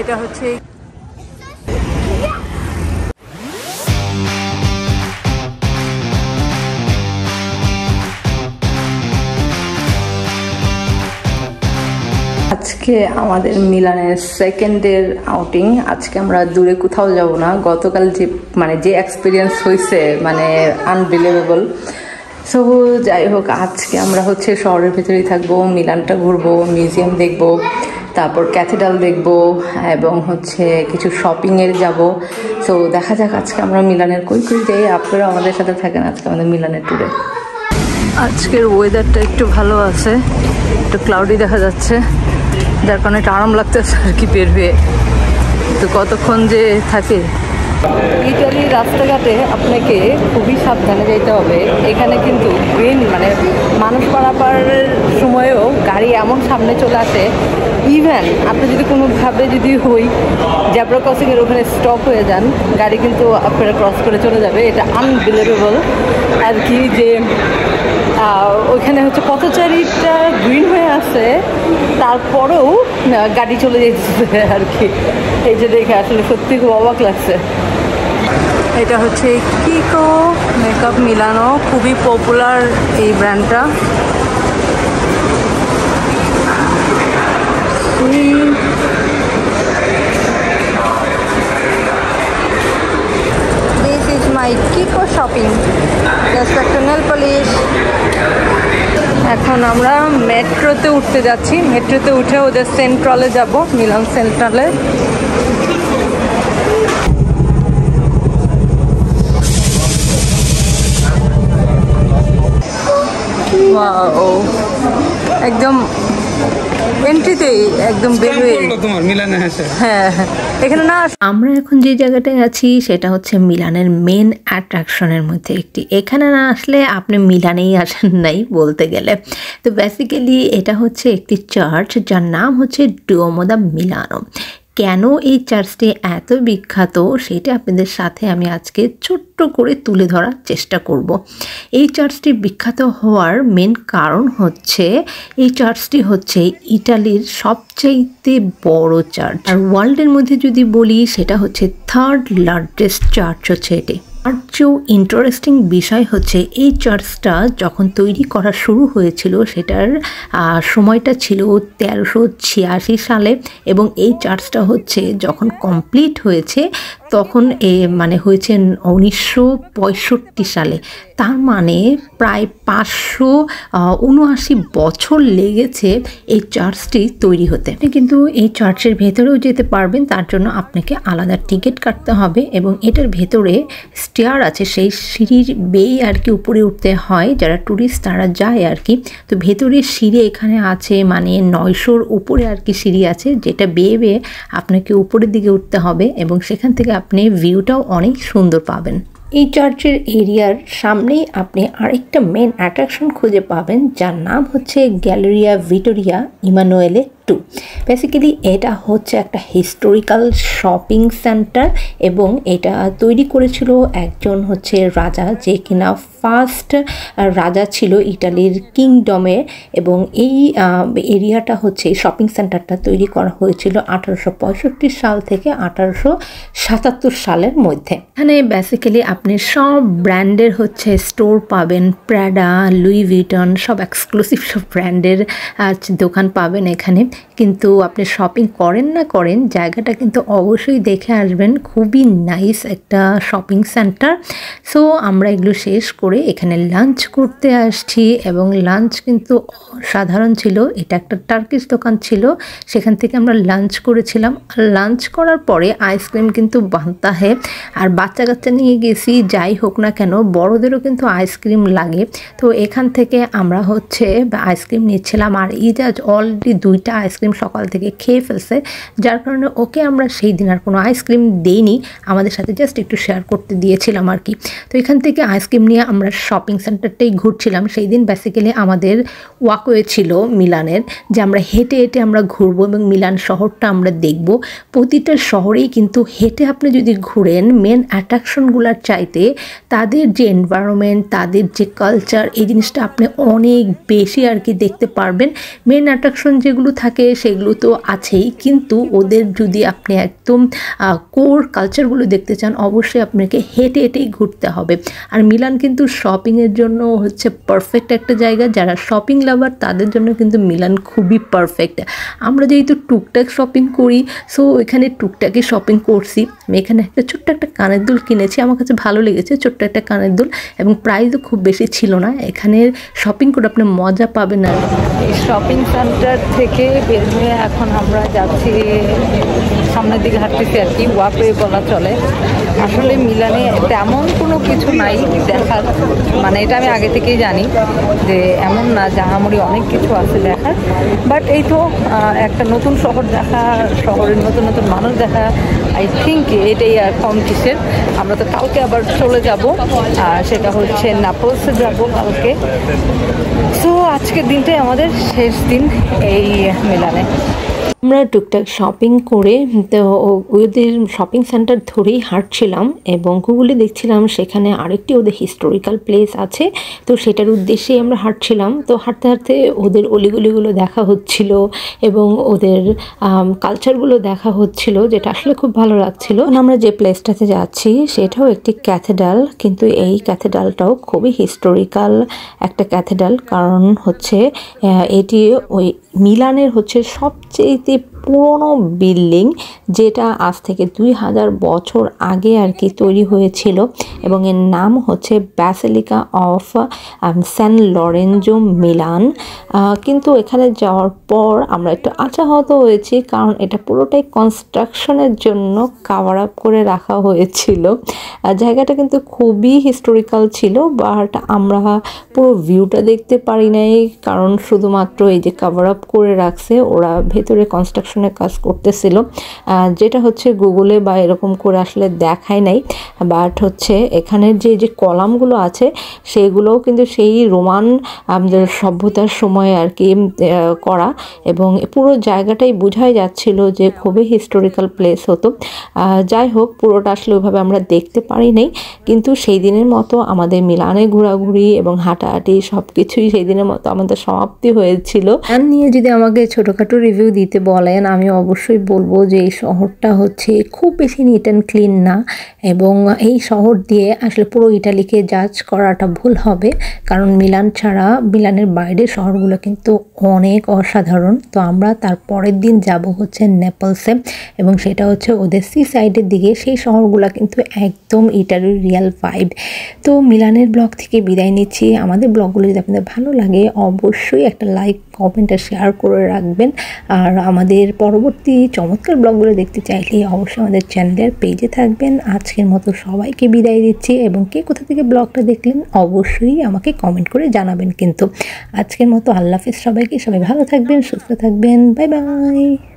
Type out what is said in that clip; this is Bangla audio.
এটা হচ্ছে আজকে আমাদের মিলানের সেকেন্ডের আউটিং। আজকে আমরা দূরে কোথাও যাব না। গতকাল যে এক্সপিরিয়েন্স হয়েছে আনবিলিভেবল। সো যাই হোক, আজকে আমরা হচ্ছে শহরের ভেতরেই থাকবো, মিলানটা ঘুরবো, মিউজিয়াম দেখবো, তারপর ক্যাথেড্রাল দেখবো এবং হচ্ছে কিছু শপিংয়ের যাব। সো দেখা যাক আজকে আমরা মিলানের কই যাই। আপনারা আমাদের সাথে থাকেন আজকে আমাদের মিলানের ট্যুরে। আজকের ওয়েদারটা একটু ভালো আছে, একটু ক্লাউডি দেখা যাচ্ছে, যার কারণে একটু আরাম লাগতেছে আর কি বের হয়ে। তো কতক্ষণ যে থাকে। ইটালির রাস্তাঘাটে আপনাকে খুবই সাবধানে যেতে হবে। এখানে কিন্তু গ্রিন মানুষ পারাপারের সময়ও গাড়ি এমন সামনে চলে আসে, ইভেন আপনি যদি কোনোভাবে জেব্রা ক্রসিংয়ের ওখানে স্টপ হয়ে যান, গাড়ি কিন্তু আপনারা ক্রস করে চলে যাবে। এটা আনবিলিভেবল আর কি, যে ওইখানে হচ্ছে পথচারীটা গ্রিন হয়ে আছে, তারপরেও গাড়ি চলে যেতেছে আর কি। এই যে দেখে আসলে সত্যি খুব অবাক লাগছে। এটা হচ্ছে কিকো মেকআপ মিলানো, খুবই পপুলার এই ব্র্যান্ডটা। This is my Kiko shopping. Just একটা নেল পলিশ। এখন আমরা মেট্রোতে উঠতে যাচ্ছি। মেট্রোতে উঠে ওদের সেন্ট্রালে যাব, মিলান সেন্ট্রালে। একদম এন্ট্রিতেই একদম বের হয়ে তোমার মিলানে আছে। হ্যাঁ, এখানে না। আমরা এখন যে জায়গাটায় আছি সেটা হচ্ছে মিলানের মেন অ্যাট্রাকশনের মধ্যে একটি। এখানে না আসলে আপনি মিলানেই আসেন নাই বলতে গেলে। তো বেসিক্যালি এটা হচ্ছে একটি চার্চ, যার নাম হচ্ছে ডুওমো দা মিলানো। কেন এই চার্চটি এত বিখ্যাত সেটা আপনাদের সাথে আমি আজকে ছোট্ট করে তুলে ধরার চেষ্টা করব। এই চার্চটি বিখ্যাত হওয়ার মেন কারণ হচ্ছে এই চার্চটি হচ্ছে ইটালির সবচাইতে বড় চার্চ, আর ওয়ার্ল্ডের মধ্যে যদি বলি সেটা হচ্ছে থার্ড লার্জেস্ট চার্চ হচ্ছে এটি। আর যে ইন্টারেস্টিং বিষয় হচ্ছে এই চার্চটা যখন তৈরি করা শুরু হয়েছিল সেটার সময়টা ছিল 1386 সালে, এবং এই চার্চটা হচ্ছে যখন কমপ্লিট হয়েছে তখন হয়েছে 1965 সালে। তার প্রায় 579 বছর লেগেছে এই চার্চটি তৈরি হতে। কিন্তু এই চার্চের ভেতরেও যেতে পারবেন, তার জন্য আপনাকে আলাদা টিকিট কাটতে হবে, এবং এটার ভেতরে স্টেয়ার আছে, সেই সিঁড়ির বেয়ে আর কি উপরে উঠতে হয়, যারা ট্যুরিস্ট তারা যায় আর কি। তো ভেতরে সিঁড়ি এখানে আছে 900-র উপরে আর কি সিঁড়ি আছে, যেটা বেয়ে বেয়ে আপনাকে উপরের দিকে উঠতে হবে, এবং সেখান থেকে আপনি ভিউটাও অনেক সুন্দর পাবেন। এই চার্চের এরিয়ার সামনেই আপনি আরেকটা মেন অ্যাট্রাকশন খুঁজে পাবেন, যার নাম হচ্ছে গ্যালেরিয়া ভিটোরিয়া ইমানুয়েলে 2। বেসিক্যালি এটা হচ্ছে একটা হিস্টোরিক্যাল শপিং সেন্টার, এবং এটা তৈরি করেছিল একজন হচ্ছে রাজা, যে কিনা ফার্স্ট রাজা ছিল ইটালির কিংডমে। এবং এই এরিয়াটা হচ্ছে শপিং সেন্টারটা তৈরি করা হয়েছিল 1865 সাল থেকে 1877 সালের মধ্যে। এখানে বেসিক্যালি আপনি সব ব্র্যান্ডের হচ্ছে স্টোর পাবেন, প্রাডা, লুই ভিটন, সব এক্সক্লুসিভ সব ব্র্যান্ডের দোকান পাবেন এখানে। কিন্তু আপনি শপিং করেন না করেন, জায়গাটা কিন্তু অবশ্যই দেখে আসবেন। খুবই নাইস একটা শপিং সেন্টার। সো আমরা এগুলো শেষ করে এখানে লাঞ্চ করতে আসছি, এবং লাঞ্চ কিন্তু সাধারণ ছিল। এটা একটা টার্কিশ দোকান ছিল, সেখান থেকে আমরা লাঞ্চ করেছিলাম। আর লাঞ্চ করার পরে আইসক্রিম কিন্তু বানতা হে, আর বাচ্চা কাচ্চা নিয়ে গেছি, যাই হোক না কেন বড়দেরও কিন্তু আইসক্রিম লাগে। তো এখান থেকে আমরা হচ্ছে আইসক্রিম নিচ্ছিলাম, আর ইজাজ অলরেডি 2টা আইসক্রিম সকাল থেকে খেয়ে ফেলছে, যার কারণে ওকে আমরা সেই দিন আর কোনো আইসক্রিম দেইনি, আমাদের সাথে জাস্ট একটু শেয়ার করতে দিয়েছিলাম আর কি। তো এখান থেকে আইসক্রিম নিয়ে আমরা শপিং সেন্টারটাই ঘুরছিলাম। সেই দিন বেসিক্যালি আমাদের ওয়াকওয়ে ছিল মিলানের, যে আমরা হেঁটে হেঁটে আমরা ঘুরবো এবং মিলান শহরটা আমরা দেখব। প্রতিটা শহরেই কিন্তু হেঁটে আপনি যদি ঘুরেন, মেন অ্যাট্রাকশনগুলোর চাইতে তাদের যে এনভায়রনমেন্ট, তাদের যে কালচার, এই জিনিসটা আপনি অনেক বেশি আর কি দেখতে পারবেন। মেন অ্যাট্রাকশন যেগুলো থাকে সেগুলো তো আছেই, কিন্তু ওদের যদি আপনি একদম কোর কালচারগুলো দেখতে চান, অবশ্যই আপনাকে হেঁটে হেঁটেই ঘুরতে হবে। আর মিলান কিন্তু শপিংয়ের জন্য হচ্ছে পারফেক্ট একটা জায়গা। যারা শপিং লাভার তাদের জন্য কিন্তু মিলান খুবই পারফেক্ট। আমরা যেহেতু টুকটাক শপিং করি, সো এখানে টুকটাকই শপিং করছি। আমি এখানে একটা ছোট্ট একটা কানের দুল কিনেছি, আমার কাছে ভালো লেগেছে, ছোট্ট একটা কানের দুল, এবং প্রাইসও খুব বেশি ছিল না। এখানে শপিং করে আপনি মজা পাবেন। আর এই শপিং সেন্টার থেকে বের হয়ে এখন আমরা যাচ্ছি সামনের দিকে, হাঁটতেছি আর কি, ওয়াকওয়ে বলা চলে। আসলে মিলানে তেমন কোনো কিছু নাই দেখার, মানে এটা আমি আগে থেকেই জানি যে এমন না, জাহামুড়ি অনেক কিছু আছে দেখার, বাট এই তো একটা নতুন শহর দেখা, শহরের নতুন নতুন মানুষ দেখা, আই থিঙ্ক এটাই আর কম কিসের। আমরা তো কালকে আবার চলে যাব, সেটা হচ্ছে নেপলসে যাব কালকে। সো আজকের দিনটাই আমাদের শেষ দিন এই মিলানে। আমরা টুকটাক শপিং করে তো ওদের শপিং সেন্টার ধরেই হাঁটছিলাম এবং গুগলে দেখছিলাম সেখানে আরেকটি ওদের হিস্টোরিক্যাল প্লেস আছে, তো সেটার উদ্দেশ্যেই আমরা হাঁটছিলাম। তো হাঁটতে হাঁটতে ওদের অলিগলিগুলো দেখা হচ্ছিল এবং ওদের কালচারগুলো দেখা হচ্ছিল, যেটা আসলে খুব ভালো লাগছিল। আমরা যে প্লেসটাতে যাচ্ছি সেটাও একটি ক্যাথেড্রাল, কিন্তু এই ক্যাথেড্রালটাও খুবই হিস্টোরিক্যাল একটা ক্যাথেড্রাল, কারণ হচ্ছে এটি ওই মিলানের হচ্ছে সবচেয়ে পুরনো বিল্ডিং, যেটা আজ থেকে 2000 বছর আগে আর কি তৈরি হয়েছিল, এবং এর নাম হচ্ছে basilica of saint Lorenzo Milan. কিন্তু এখানে যাওয়ার পর আমরা একটু আশাহত হয়েছি, কারণ এটা পুরোটাই কনস্ট্রাকশনের জন্য কাভার আপ করে রাখা হয়েছিল। জায়গাটা কিন্তু খুবই হিস্টোরিক্যাল ছিল, বাট আমরা পুরো ভিউটা দেখতে পারি নাই, কারণ শুধুমাত্র এই যে কাভার আপ করে রাখছে, ওরা ভেতরে কনস্ট্রাকশনের কাজ করতেছিল, যেটা হচ্ছে গুগলে বা এরকম করে আসলে দেখায় নাই। বাট হচ্ছে এখানের যে কলামগুলো আছে সেগুলোও কিন্তু সেই রোমান সভ্যতার সময় আর কি করা, এবং পুরো জায়গাটাই বোঝাই যাচ্ছিল যে খুবই হিস্টোরিক্যাল প্লেস হতো। যাই হোক, পুরোটা আসলে ওইভাবে আমরা দেখতে পারি নাই, কিন্তু সেই দিনের মতো আমাদের মিলানে ঘোরাঘুরি এবং হাঁটাহাঁটি সব কিছুই সেই দিনের মতো আমাদের সমাপ্তি হয়েছিল। আর নিয়ে যদি আমাকে ছোটোখাটো রিভিউ দিতে বলেন, আমি অবশ্যই বলবো যে এই শহরটা হচ্ছে খুব বেশি নিট অ্যান্ড ক্লিন না, এবং এই শহর দিয়ে আসলে পুরো ইটালিকে জাজ করাটা ভুল হবে, কারণ মিলান ছাড়া মিলানের বাইরের শহরগুলো কিন্তু অনেক অসাধারণ। তো আমরা তার পরের দিন যাব হচ্ছে নেপলসে, এবং সেটা হচ্ছে ওদের সি সাইডের দিকে। সেই শহরগুলো কিন্তু একদম ইটালির রিয়াল ভাইব। তো মিলানের ব্লগ থেকে বিদায় নিচ্ছি। আমাদের ব্লগগুলো যদি আপনাদের ভালো লাগে, অবশ্যই একটা লাইক, কমেন্ট আর শেয়ার করে রাখবেন। আর আমাদের পরবর্তী চমৎকার ব্লগগুলো দেখতে চাইলে অবশ্যই আমাদের চ্যানেলের পেজে থাকবেন। আজকের মতো সবাইকে বিদায় দিচ্ছি, এবং কে কোথা থেকে ব্লগটা দেখলেন অবশ্যই আমাকে কমেন্ট করে জানাবেন। কিন্তু আজকের মতো আল্লাহ হাফেজ সবাইকে, সবাই ভালো থাকবেন, সুস্থ থাকবেন, বাই বাই।